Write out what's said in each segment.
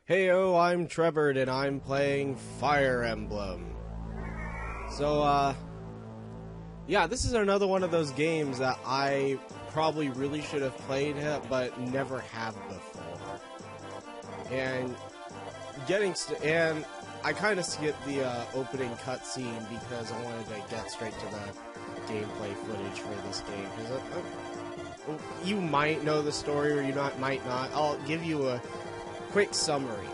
Heyo, I'm Trevor, and I'm playing Fire Emblem. So, yeah, this is another one of those games that I probably really should have played, but never have before. And I kind of skipped the opening cutscene because I wanted to get straight to the gameplay footage for this game. Because you might know the story, or you might not. I'll give you a quick summary.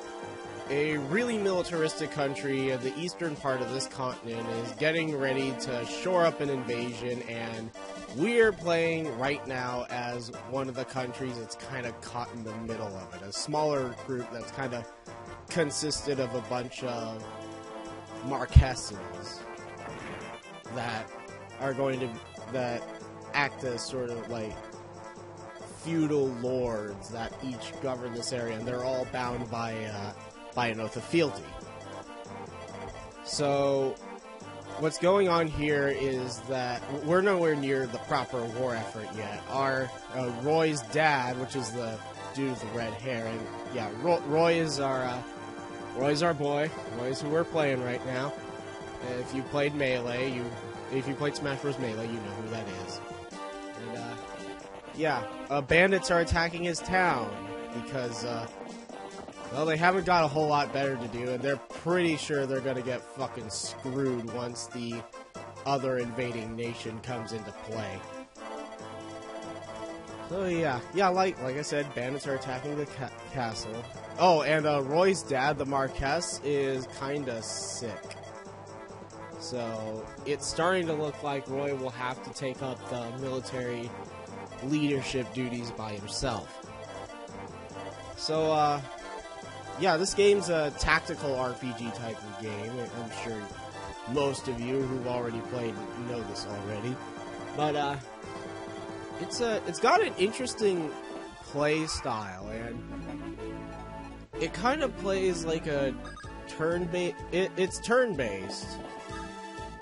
A really militaristic country in the eastern part of this continent is getting ready to shore up an invasion, and we're playing right now as one of the countries that's kind of caught in the middle of it. A smaller group that's kind of consisted of a bunch of Marquesas that act as sort of like feudal lords that each govern this area, and they're all bound by an oath of fealty. So what's going on here is that we're nowhere near the proper war effort yet. Our Roy's dad, which is the dude with the red hair, and yeah, Roy's our boy. Roy's who we're playing right now. If you played Melee, if you played Smash Bros. Melee, you know who that is. And yeah, bandits are attacking his town because well, they haven't got a whole lot better to do, and they're pretty sure they're gonna get fucking screwed once the other invading nation comes into play. So yeah, like I said, bandits are attacking the castle. Oh, and Roy's dad, the Marquess, is kinda sick. So it's starting to look like Roy will have to take up the military leadership duties by himself. So, yeah, this game's a tactical RPG type of game. I'm sure most of you who've already played know this already. But, it's got an interesting play style, and it kind of plays like a turn-based... It's turn-based,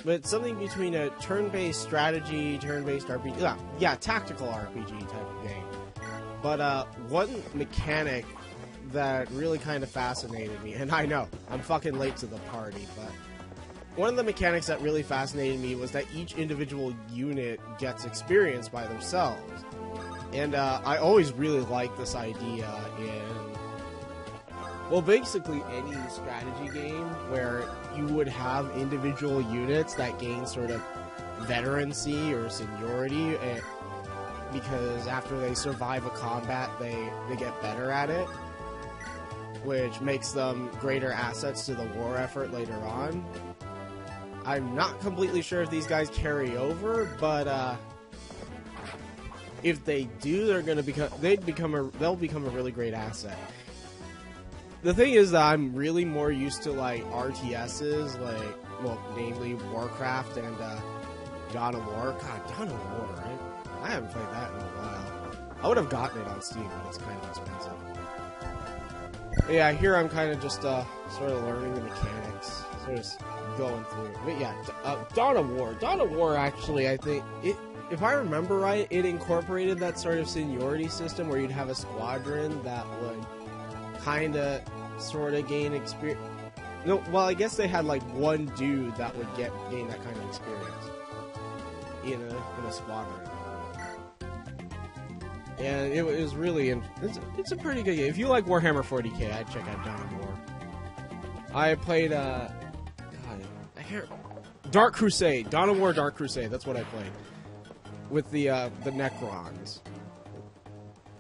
but it's something between a turn-based strategy, turn-based RPG... Yeah, tactical RPG type of game. But, one mechanic that really kind of fascinated me, and I know, I'm fucking late to the party, but one of the mechanics that really fascinated me was that each individual unit gets experience by themselves. And I always really liked this idea in, well, basically any strategy game where you would have individual units that gain sort of veterancy or seniority, because after they survive a combat, they get better at it, which makes them greater assets to the war effort later on. I'm not completely sure if these guys carry over, but if they do, they'll become a really great asset. The thing is that I'm really more used to like RTSs, like, well, namely Warcraft and Dawn of War. God, Dawn of War, right? I haven't played that in a while. I would have gotten it on Steam, but it's kind of expensive. Yeah, here I'm kind of just sort of learning the mechanics, sort of going through it. But yeah, Dawn of War. Dawn of War, actually, I think, if I remember right, it incorporated that sort of seniority system where you'd have a squadron that would kind of sort of gain experience. No, well, I guess they had like one dude that would gain that kind of experience in a squadron. And it was really, it's a pretty good game. If you like Warhammer 40k, I'd check out Dawn of War. I played, Dark Crusade. Dawn of War Dark Crusade, that's what I played. With the Necrons.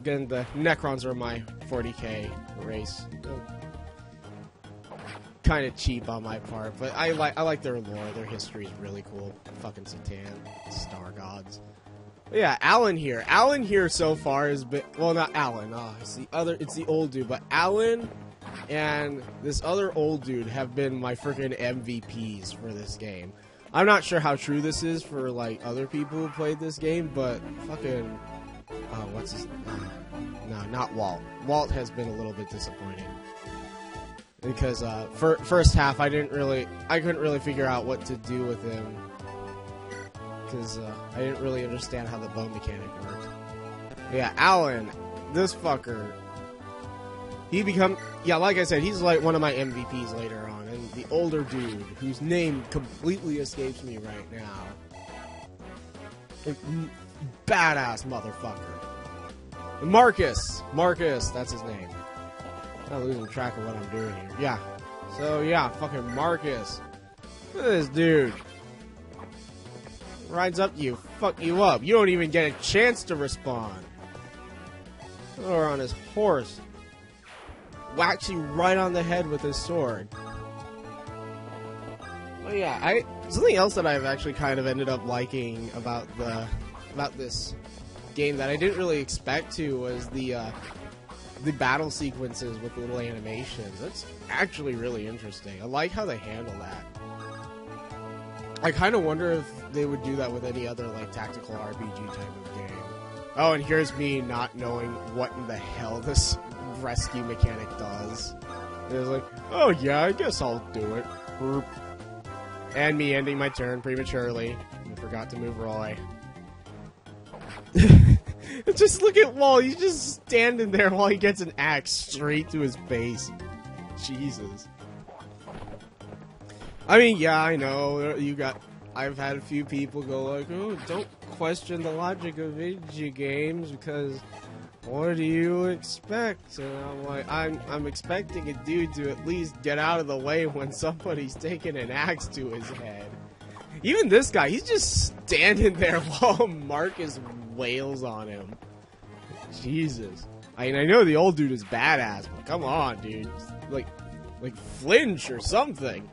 Again, the Necrons are my 40k race. Kind of cheap on my part, but I like their lore. Their history is really cool. Fucking Satan, Star Gods. But yeah, Alan here. Alan here so far has been, well, not Alan. It's the old dude, but Alan and this other old dude have been my freaking MVPs for this game. I'm not sure how true this is for like other people who played this game, but fucking, what's his? No, not Walt. Walt has been a little bit disappointing because first half I couldn't really figure out what to do with him because I didn't really understand how the bow mechanic worked. Yeah, Alan, this fucker. Yeah, like I said, he's like one of my MVPs later on, and the older dude, whose name completely escapes me right now. Badass motherfucker. Marcus, that's his name. I'm not losing track of what I'm doing here. Yeah. So, yeah, fucking Marcus. Look at this dude. Rides up to you, fuck you up. You don't even get a chance to respond. Or on his horse. Whacks you right on the head with his sword. Well, yeah, something else that I've actually kind of ended up liking about this game that I didn't really expect to was the battle sequences with little animations. That's actually really interesting. I like how they handle that. I kind of wonder if they would do that with any other like tactical RPG type of game. Oh, and here's me not knowing what in the hell this rescue mechanic does. It was like, oh yeah, I guess I'll do it. Burp. And me ending my turn prematurely. I forgot to move Roy. Just look at Wall. He's just standing there while he gets an axe straight to his face. Jesus. I mean, yeah, I know. I've had a few people go like, oh, don't question the logic of video games because what do you expect? And I'm like, I'm expecting a dude to at least get out of the way when somebody's taking an axe to his head. Even this guy, he's just standing there while Marcus wails on him. Jesus. I mean, I know the old dude is badass, but come on, dude. Like flinch or something.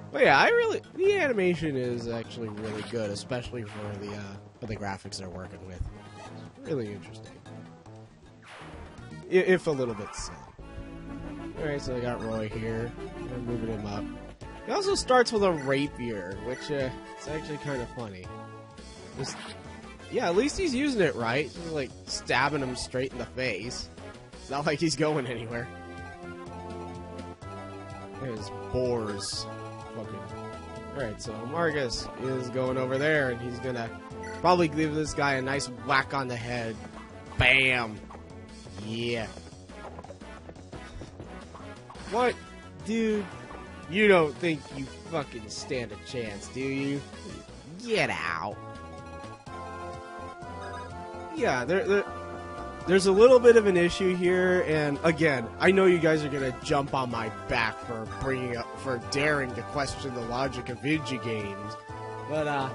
But yeah, the animation is actually really good, especially for the graphics they're working with. Really interesting. If a little bit silly. Alright, so I got Roy here. I'm moving him up. He also starts with a rapier, which it's actually kind of funny. Yeah, at least he's using it right. Just like stabbing him straight in the face. It's not like he's going anywhere. There's boars. Fucking. Alright, so Marcus is going over there, and he's gonna probably give this guy a nice whack on the head. Bam! Yeah. What? Dude, you don't think you fucking stand a chance, do you? Get out. Yeah, there's a little bit of an issue here, and again, I know you guys are gonna jump on my back for daring to question the logic of video games, but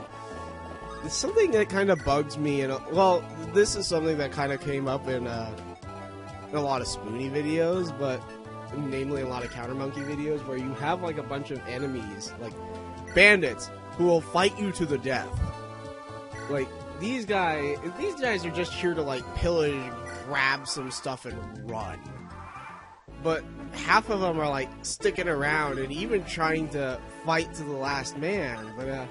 it's something that kind of bugs me. And well, this is something that kind of came up in a lot of Spoony videos, but namely a lot of Counter Monkey videos, where you have like a bunch of enemies, like bandits, who will fight you to the death. Like, these guys are just here to like pillage, grab some stuff, and run. But half of them are like sticking around and even trying to fight to the last man. But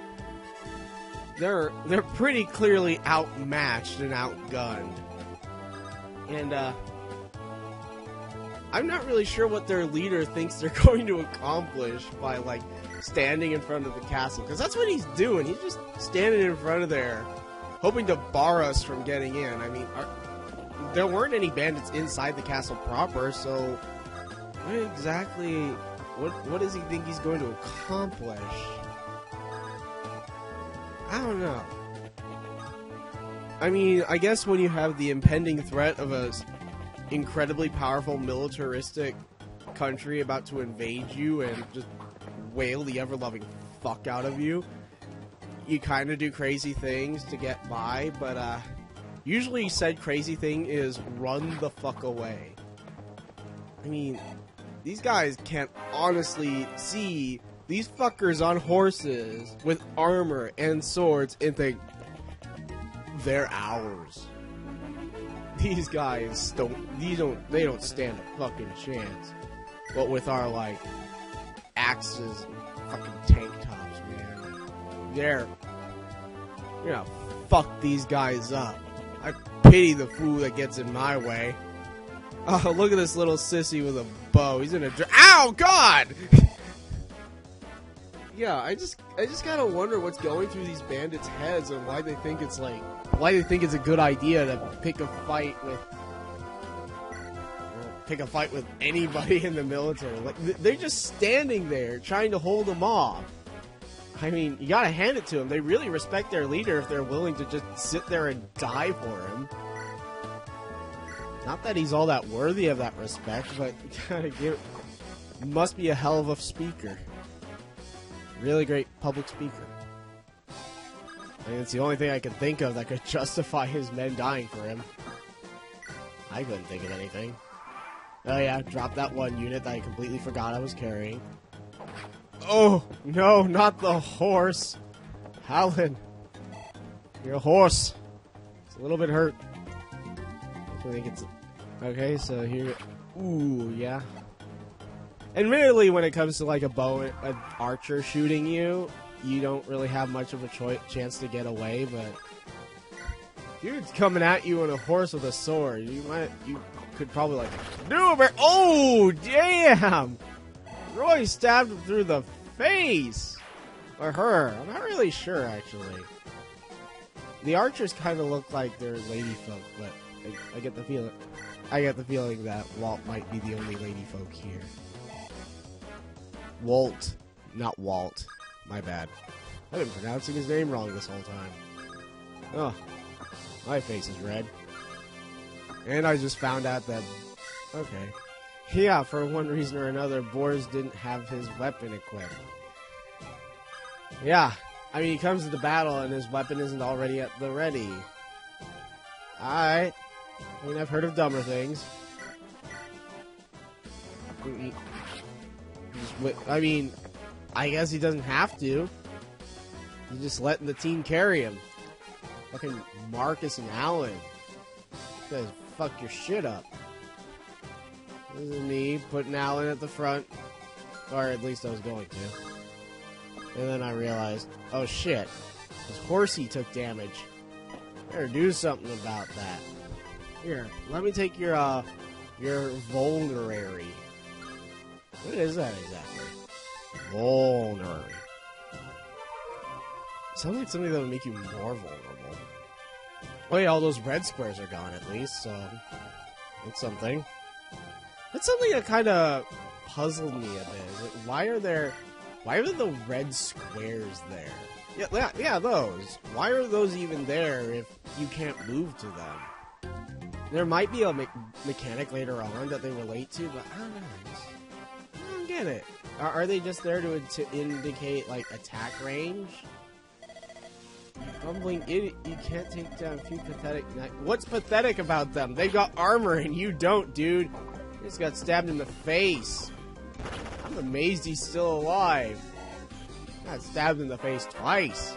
they're pretty clearly outmatched and outgunned. And I'm not really sure what their leader thinks they're going to accomplish by like standing in front of the castle, because that's what he's doing. He's just standing in front of there, hoping to bar us from getting in. I mean, there weren't any bandits inside the castle proper, so what does he think he's going to accomplish? I don't know. I mean, I guess when you have the impending threat of a incredibly powerful militaristic country about to invade you and just wail the ever-loving fuck out of you, you kind of do crazy things to get by, but usually said crazy thing is run the fuck away. I mean, these guys can't honestly see these fuckers on horses with armor and swords and think, they're ours. These guys they don't stand a fucking chance. But with our, like, axes and fucking tank tops, man, you're gonna fuck these guys up. I pity the fool that gets in my way. Oh, look at this little sissy with a bow. He's in a ow, God! Yeah, I just gotta wonder what's going through these bandits' heads and why they think it's a good idea to pick a fight with pick a fight with anybody in the military. Like, they're just standing there trying to hold him off. I mean, you gotta hand it to them. They really respect their leader if they're willing to just sit there and die for him. Not that he's all that worthy of that respect, but you gotta give... Must be a hell of a speaker. Really great public speaker. I mean, it's the only thing I can think of that could justify his men dying for him. I couldn't think of anything. Oh yeah, drop that one unit that I completely forgot I was carrying. Oh, no, not the horse. Howlin'. You're a horse. It's a little bit hurt. I think it's... Okay, so here... Ooh, yeah. Admittedly, when it comes to like an archer shooting you, you don't really have much of a chance to get away, but... Dude's coming at you on a horse with a sword. You could probably like... Do it! Oh, damn! Roy stabbed him through the face! Or her. I'm not really sure, actually. The archers kind of look like they're lady folk, but I get the feeling... I get the feeling that Walt might be the only lady folk here. Walt. Not Walt. My bad. I've been pronouncing his name wrong this whole time. Oh. My face is red. And I just found out that... Okay. Yeah, for one reason or another, Boris didn't have his weapon equipped. Yeah. I mean, he comes to the battle and his weapon isn't already at the ready. Alright. I mean, I've heard of dumber things. I mean, I guess he doesn't have to. He's just letting the team carry him. Fucking Marcus and Alan. You guys fuck your shit up. This is me putting Alan at the front. Or at least I was going to. And then I realized, oh shit. This horsey took damage. Better do something about that. Here, let me take your vulnerary. What is that exactly? Vulnerary. Sounds like something that would make you more vulnerable. Oh yeah, all those red squares are gone at least, so that's something. That's something that kind of puzzled me a bit. Like, why are the red squares there? Yeah, those. Why are those even there if you can't move to them? There might be a mechanic later on that they relate to, but I don't know. I don't get it. Are they just there to indicate, like, attack range? Rumbling idiot, you can't take down a few pathetic... What's pathetic about them? They got armor and you don't, dude. He just got stabbed in the face. I'm amazed he's still alive. Got stabbed in the face twice.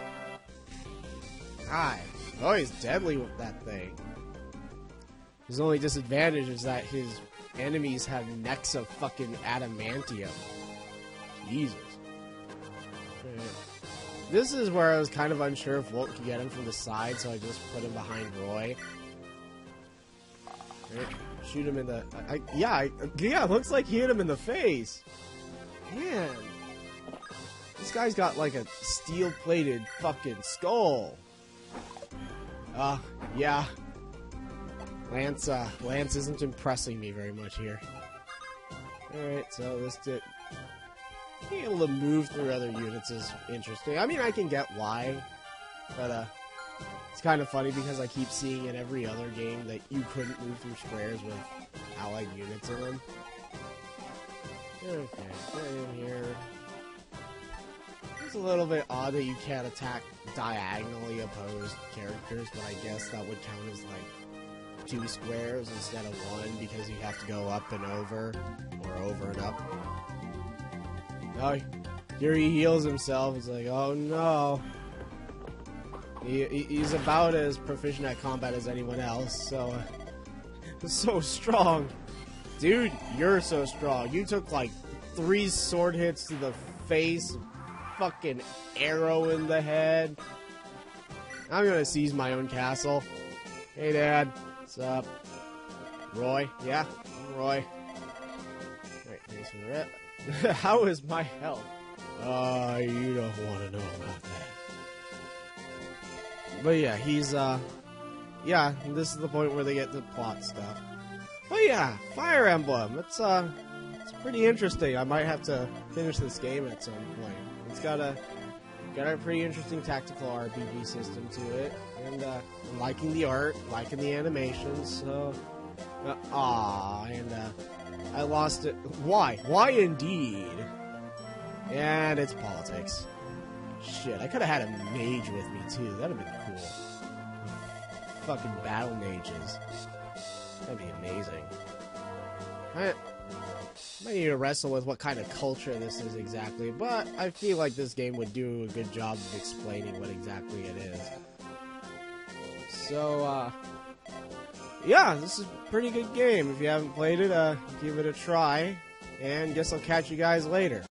God. Oh, he's deadly with that thing. His only disadvantage is that his enemies have necks of fucking adamantium. Jesus. This is where I was kind of unsure if Walt could get him from the side, so I just put him behind Roy. Right. Shoot him in the... Yeah, looks like he hit him in the face. Man. This guy's got like a steel-plated fucking skull. Yeah. Lance isn't impressing me very much here. Alright, so this did... Being able to move through other units is interesting. I mean, I can get why, but it's kind of funny because I keep seeing in every other game that you couldn't move through squares with allied units in them. Okay, get in here. It's a little bit odd that you can't attack diagonally opposed characters, but I guess that would count as like 2 squares instead of 1 because you have to go up and over, or over and up. Oh, here he heals himself. He's like, oh no. He's about as proficient at combat as anyone else, so... so strong. Dude, you're so strong. You took like 3 sword hits to the face, fucking arrow in the head. I'm gonna seize my own castle. Hey, Dad. What's up? Roy? Yeah? I'm Roy. Alright, thanks for the rip. How is my health? You don't want to know about that. But yeah, he's, yeah, this is the point where they get to plot stuff. Oh yeah, Fire Emblem. It's pretty interesting. I might have to finish this game at some point. It's got a pretty interesting tactical RPG system to it, and I'm liking the art, liking the animations. So, I lost it. Why? Why indeed? And it's politics. Shit, I could have had a mage with me too. That'd have been cool. Fucking battle mages. That'd be amazing. I might need to wrestle with what kind of culture this is exactly, but I feel like this game would do a good job of explaining what exactly it is. So, yeah, this is a pretty good game. If you haven't played it, give it a try, and guess I'll catch you guys later.